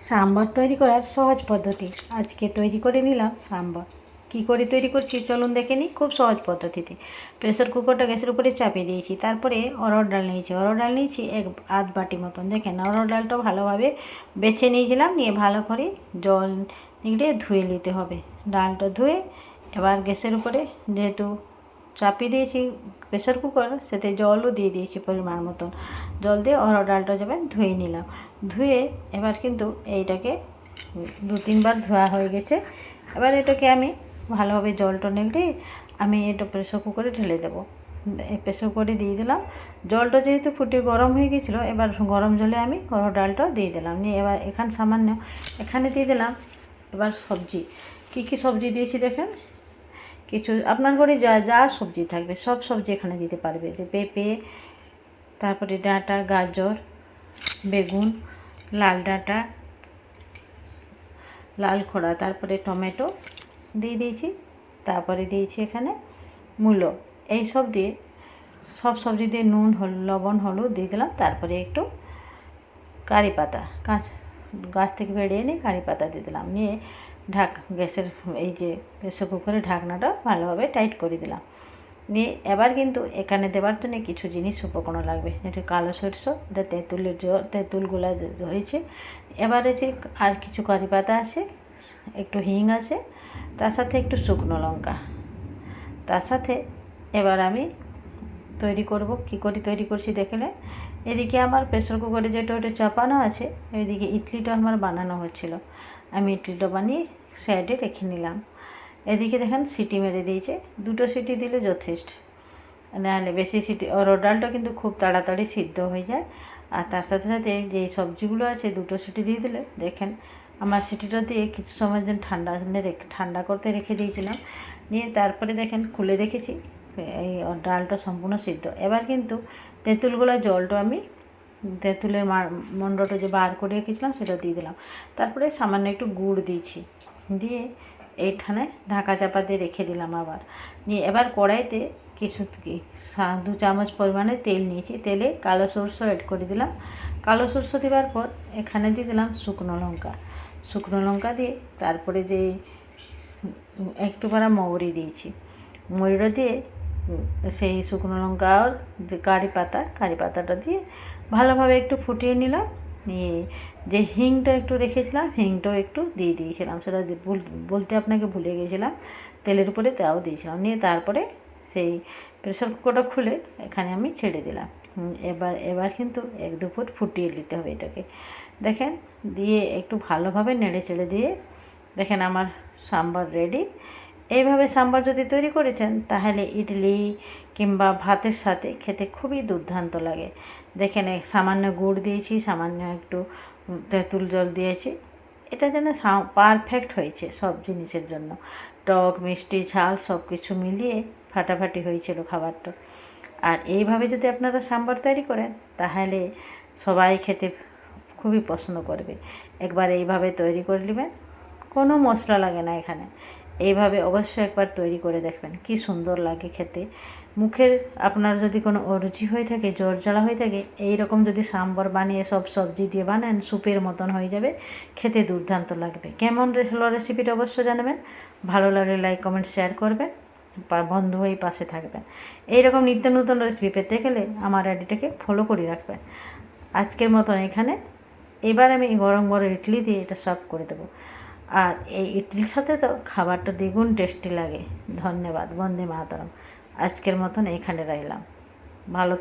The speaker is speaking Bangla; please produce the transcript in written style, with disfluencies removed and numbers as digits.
সাম্বার তৈরি করার সহজ পদ্ধতি আজকে তৈরি করে নিলাম সাম্বার। কী করে তৈরি করছি চলুন দেখে নিই। খুব সহজ পদ্ধতিতে প্রেসার কুকারটা গ্যাসের উপরে চাপিয়ে দিয়েছি। তারপরে অরহর ডাল নিয়েছি এক আধ বাটি মতন। দেখেন অরহর ডালটা ভালোভাবে বেছে নিয়েছিলাম, নিয়ে ভালো করে জল নিগড়ে ধুয়ে নিতে হবে। ডালটা ধুয়ে এবার গ্যাসের উপরে যেহেতু চাপিয়ে দিয়েছি প্রেসার কুকার, সাথে জলও দিয়ে দিয়েছি পরিমাণ মতন। জল দিয়ে অরহর ডালটা যাবেন ধুয়ে নিলাম। ধুয়ে এবার কিন্তু এইটাকে 2-3 বার ধোয়া হয়ে গেছে। এবার এটাকে আমি ভালোভাবে জলটা নিগড়ে আমি এটা প্রেসার কুকারে ঢেলে দেবো। প্রেসার কুকারে দিয়ে দিলাম। জলটা যেহেতু ফুটে গরম হয়ে গেছিলো, এবার গরম জলে আমি অরহর ডালটা দিয়ে দিলাম। নিয়ে এবার এখানে দিয়ে দিলাম এবার সবজি। কী কী সবজি দিয়েছি দেখেন। কিছু আপনার ঘরে যা যা সবজি থাকবে সব সবজি এখানে দিতে পারবে, যে পেঁপে, তারপরে ডাঁটা, গাজর, বেগুন, লাল ডাঁটা, লাল খোড়া, তারপরে টমেটো দিয়ে দিয়েছি। তারপরে দিয়েছি এখানে মূলো। এই সব দিয়ে সব সবজি দিয়ে নুন লবণ হলুদ দিয়ে দিলাম। তারপরে একটু কারি পাতা গাছ থেকে বেরিয়ে নিয়ে কারি পাতা দিয়ে দিলাম। নিয়ে গ্যাসের এই যে প্রেসার কুকারের ঢাকনাটা ভালোভাবে টাইট করে দিলাম। দিয়ে এবার কিন্তু এখানে দেওয়ার জন্য কিছু জিনিস উপকরণ লাগবে, যেটা কালো সরষে, এটা তেঁতুলগুলা হয়েছে। এবার আছে আর কিছু কারি পাতা আছে, একটু হিং আছে, তার সাথে একটু শুকনো লঙ্কা। তার সাথে এবার আমি তৈরি করব। কী করে তৈরি করছি দেখলে। এদিকে আমার প্রেসার কুকারে যেটা ওটা চাপানো আছে, এদিকে ইডলিটা আমার বানানো হচ্ছিল। আমি ইডলিটা বানিয়ে সাইডে রেখে নিলাম। এদিকে দেখেন সিটি মেরে দিয়েছে। 2টো সিটি দিলে যথেষ্ট, নাহলে বেশি সিটি অরহর ডালটা কিন্তু খুব তাড়াতাড়ি সিদ্ধ হয়ে যায়। আর তার সাথে সাথে যেই সবজিগুলো আছে 2টো সিটি দিয়ে দিলে দেখেন আমার সিটিটা দিয়ে কিছু সময়ের জন্য ঠান্ডা করতে রেখে দিয়েছিলাম। নিয়ে তারপরে দেখেন খুলে দেখেছি এই ডালটা সম্পূর্ণ সিদ্ধ। এবার কিন্তু জলটা আমি তেঁতুলের মণ্ডটা যে বার করে রেখেছিলাম সেটা দিয়ে দিলাম। তারপরে সামান্য একটু গুড় দিয়েছি, দিয়ে এইখানে ঢাকা চাপা দিয়ে রেখে দিলাম। আবার নিয়ে এবার কড়াইতে 2 চামচ পরিমাণে তেল নিয়েছি। তেলে কালো সরষে অ্যাড করে দিলাম। কালো সরষে দেওয়ার পর এখানে দিয়ে দিলাম শুকনো লঙ্কা দিয়ে তারপরে যে একটু পারা মৌরি দিয়েছি। মৌরিটা দিয়ে সেই শুকনো লঙ্কা আর যে কারি পাতাটা দিয়ে ভালোভাবে একটু ফুটিয়ে নিলাম। নিয়ে যে হিংটা একটু রেখেছিলাম, হিংটাও একটু দিয়ে দিয়েছিলাম, সেটা বলতে আপনাকে ভুলে গিয়েছিলাম। তেলের উপরে তাও দিয়েছিলাম। নিয়ে তারপরে সেই প্রেসার কুকারটা খুলে এখানে আমি ছেড়ে দিলাম। এবার কিন্তু 1-2 ফুট ফুটিয়ে নিতে হবে এটাকে। দেখেন দিয়ে একটু ভালোভাবে নেড়ে চেড়ে দিয়ে দেখেন আমার সাম্বার রেডি। এইভাবে সাম্বার যদি তৈরি করেছেন তাহলে ইডলি কিংবা ভাতের সাথে খেতে খুবই দুর্দান্ত লাগে। দেখেন সামান্য গুড় দিয়েছি, সামান্য একটু তেঁতুল জল দিয়েছি। এটা যেন পারফেক্ট হয়েছে সব জিনিসের জন্য। টক মিষ্টি ঝাল সব কিছু মিলিয়ে ফাটাফাটি হয়েছিল খাবারটা। আর এইভাবে যদি আপনারা সাম্বার তৈরি করেন তাহলে সবাই খেতে খুবই পছন্দ করবে। একবার এইভাবে তৈরি করে নেবেন, কোনো মশলা লাগে না এখানে। এইভাবে অবশ্যই একবার তৈরি করে দেখবেন, কি সুন্দর লাগে খেতে। মুখের আপনার যদি কোনো অরুচি হয়ে থাকে, জ্বর জ্বালা হয়ে থাকে, এই রকম যদি সাম্বার বানিয়ে সব সবজি দিয়ে বানান স্যুপের মতন হয়ে যাবে, খেতে দুর্দান্ত লাগবে। কেমন হলো রেসিপিটা অবশ্যই জানাবেন। ভালো লাগলে লাইক কমেন্ট শেয়ার করবেন, বন্ধু হয়ে পাশে থাকবেন। এইরকম নিত্য নতুন রেসিপি পেতে গেলে আমার আইডিটাকে ফলো করে রাখবেন। আজকের মতন এখানে এবার আমি গরম ইডলি দিয়ে এটা সার্ভ করে দেবো। আর এই ইডলির সাথে তো খাবারটা দ্বিগুণ টেস্টি লাগে। ধন্যবাদ। বন্দে মাতরম। আজকের মতন এখানে রইলাম। ভালো।